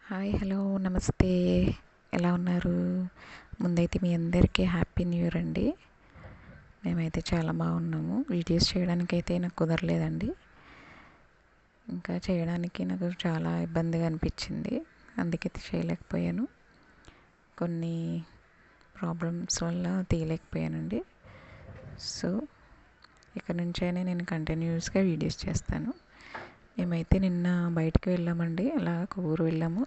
Hi hello నమస్తే. ఎలా ఉన్నారు? ముందైతే మీ అందరికీ హ్యాపీ న్యూ ఇయర్ అండి. మేమైతే చాలా బాగున్నాము. వీడియోస్ చేయడానికైతే నాకు కుదరలేదండి. ఇంకా చేయడానికి నాకు చాలా ఇబ్బందిగా అనిపించింది, అందుకైతే చేయలేకపోయాను. కొన్ని ప్రాబ్లమ్స్ వల్ల తీయలేకపోయానండి. సో ఇక్కడ నుంచైనా నేను కంటిన్యూస్గా వీడియోస్ చేస్తాను. మేమైతే నిన్న బయటికి వెళ్ళామండి. అలా ఒక ఊరు వెళ్ళాము.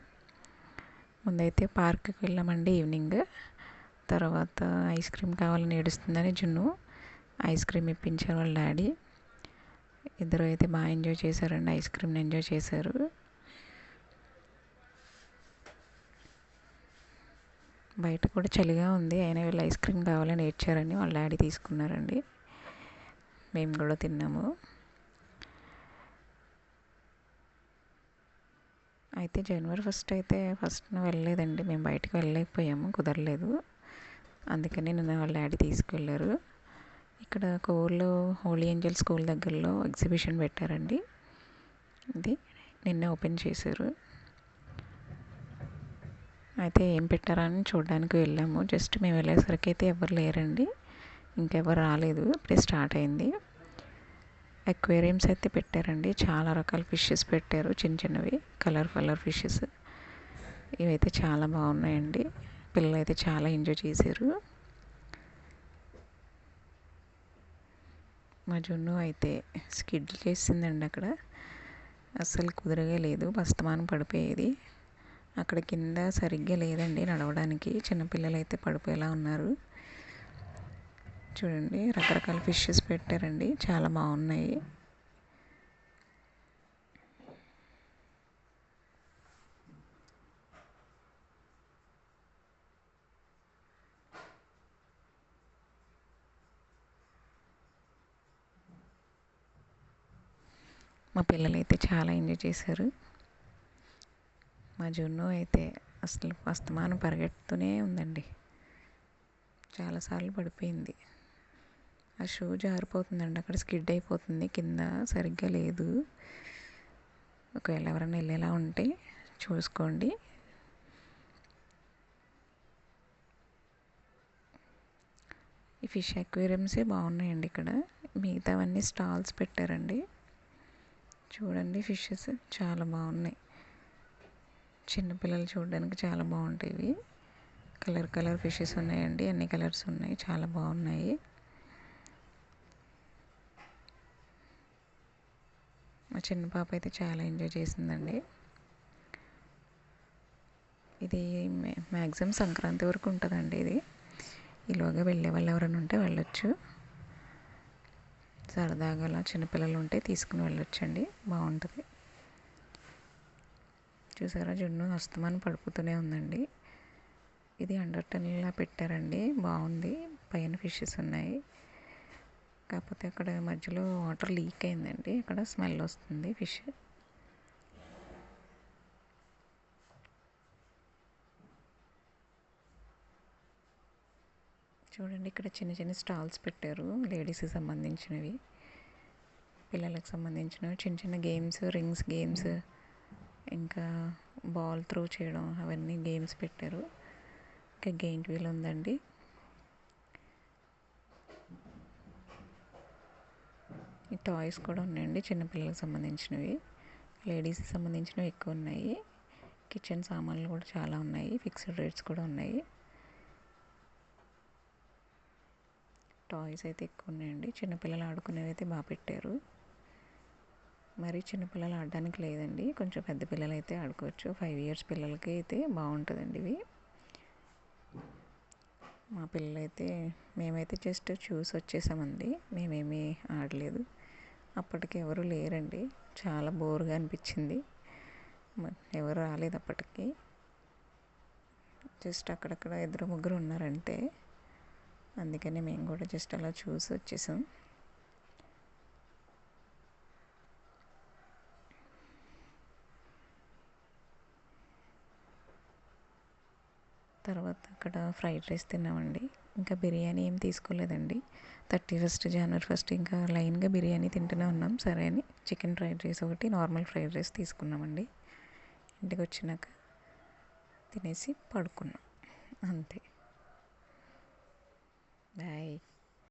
ముందైతే పార్క్కి వెళ్ళామండి ఈవినింగ్. తర్వాత ఐస్ క్రీమ్ కావాలని ఏడుస్తుందని జున్ను ఐస్ క్రీమ్ ఇప్పించారు వాళ్ళ డాడీ. ఇద్దరు అయితే బాగా ఎంజాయ్ చేశారండి, ఐస్ క్రీమ్ని ఎంజాయ్ చేశారు. బయట కూడా చలిగా ఉంది, అయినా వీళ్ళు ఐస్ క్రీమ్ కావాలని ఏడ్చారని వాళ్ళ డాడీ తీసుకున్నారండి. మేము కూడా తిన్నాము. అయితే జనవరి ఫస్ట్ వెళ్ళలేదండి, మేము బయటకు వెళ్ళలేకపోయాము, కుదరలేదు. అందుకని నిన్న వాళ్ళ డాడీ తీసుకెళ్ళారు. ఇక్కడ కోవిల్లో హోలీ ఏంజల్ స్కూల్ దగ్గరలో ఎగ్జిబిషన్ పెట్టారండి. ఇది నిన్న ఓపెన్ చేశారు. అయితే ఏం పెట్టారా అని చూడడానికి వెళ్ళాము. జస్ట్ మేము వెళ్ళేసరికి అయితే ఎవరు లేరండి, ఇంకెవరు రాలేదు. ఇప్పుడే స్టార్ట్ అయింది. అక్వేరియంస్ అయితే పెట్టారండి, చాలా రకాల ఫిషెస్ పెట్టారు, చిన్న చిన్నవి కలర్ ఫిషెస్. ఇవైతే చాలా బాగున్నాయండి. పిల్లలు అయితే చాలా ఎంజాయ్ చేశారు. మా జున్ను అయితే స్కిడ్ చేసిందండి. అక్కడ అస్సలు కుదరగా లేదు, బస్తమానం పడిపోయేది. అక్కడ కింద సరిగ్గా లేదండి నడవడానికి. చిన్నపిల్లలు అయితే పడిపోయేలా ఉన్నారు. చూడండి, రకరకాల ఫిషెస్ పెట్టారండి, చాలా బాగున్నాయి. మా పిల్లలు అయితే చాలా ఎంజాయ్ చేశారు. మా జున్ను అయితే అసలు అస్తమానం పరిగెడుతూనే ఉందండి, చాలాసార్లు పడిపోయింది. ఆ షూ జారిపోతుందండి, అక్కడ స్కిడ్ అయిపోతుంది, కింద సరిగ్గా లేదు. ఒకవేళ ఎవరైనా వెళ్ళేలా ఉంటే చూసుకోండి. ఈ ఫిష్ అక్వేరియంసే బాగున్నాయండి. ఇక్కడ మిగతావన్నీ స్టాల్స్ పెట్టారండి. చూడండి, ఫిషెస్ చాలా బాగున్నాయి. చిన్నపిల్లలు చూడడానికి చాలా బాగుంటాయి. కలర్ ఫిషెస్ ఉన్నాయండి, అన్ని కలర్స్ ఉన్నాయి, చాలా బాగున్నాయి. మా చిన్న పాప అయితే చాలా ఎంజాయ్ చేసిందండి. ఇది మ్యాక్సిమం సంక్రాంతి వరకు ఉంటుందండి. ఇది ఈలోగా వెళ్ళే వాళ్ళు ఎవరైనా ఉంటే వెళ్ళొచ్చు. సరదాగా అలా చిన్నపిల్లలు ఉంటే తీసుకుని వెళ్ళొచ్చండి, బాగుంటుంది. చూసారా, జున్ను అస్తమానం పడిపోతూనే ఉందండి. ఇది అండర్ టనల్లా పెట్టారండి, బాగుంది. పైన ఫిషెస్ ఉన్నాయి, కాకపోతే అక్కడ మధ్యలో వాటర్ లీక్ అయిందండి, అక్కడ స్మెల్ వస్తుంది ఫిష్. చూడండి, ఇక్కడ చిన్న చిన్న స్టాల్స్ పెట్టారు, లేడీస్కి సంబంధించినవి, పిల్లలకు సంబంధించినవి. చిన్న చిన్న గేమ్స్, రింగ్స్ గేమ్స్, ఇంకా బాల్ త్రో చేయడం, అవన్నీ గేమ్స్ పెట్టారు. ఇంకా గెయింట్ వీల్ ఉందండి. ఈ టాయ్స్ కూడా ఉన్నాయండి, చిన్నపిల్లలకు సంబంధించినవి, లేడీస్కి సంబంధించినవి ఎక్కువ ఉన్నాయి. కిచెన్ సామాన్లు కూడా చాలా ఉన్నాయి, ఫిక్స్డ్ రేట్స్ కూడా ఉన్నాయి. టాయ్స్ అయితే ఎక్కువ ఉన్నాయండి. చిన్నపిల్లలు ఆడుకునేవి అయితే బాగా పెట్టారు. మరి చిన్నపిల్లలు ఆడడానికి లేదండి, కొంచెం పెద్ద పిల్లలు అయితే ఆడుకోవచ్చు. 5 years పిల్లలకి అయితే బాగుంటుందండి ఇవి. మా పిల్లలైతే మేమైతే జస్ట్ చూసి వచ్చేసామండి, మేమేమీ ఆడలేదు. అప్పటికి ఎవరు లేరండి, చాలా బోర్గా అనిపించింది, ఎవరు రాలేదు అప్పటికి. జస్ట్ అక్కడక్కడ ఇద్దరు ముగ్గురు ఉన్నారంటే, అందుకని మేము కూడా జస్ట్ అలా చూసి వచ్చేసాం. తర్వాత అక్కడ ఫ్రైడ్ రైస్ తిన్నామండి. ఇంకా బిర్యానీ ఏం తీసుకోలేదండి. 31st January 1 ఇంకా లైన్గా బిర్యానీ తింటూనే ఉన్నాం. సరే అని చికెన్ ఫ్రైడ్ రైస్ ఒకటి, నార్మల్ ఫ్రైడ్ రైస్ తీసుకున్నామండి ఇంటికి వచ్చినాక. తినేసి పడుకున్నాం అంతే.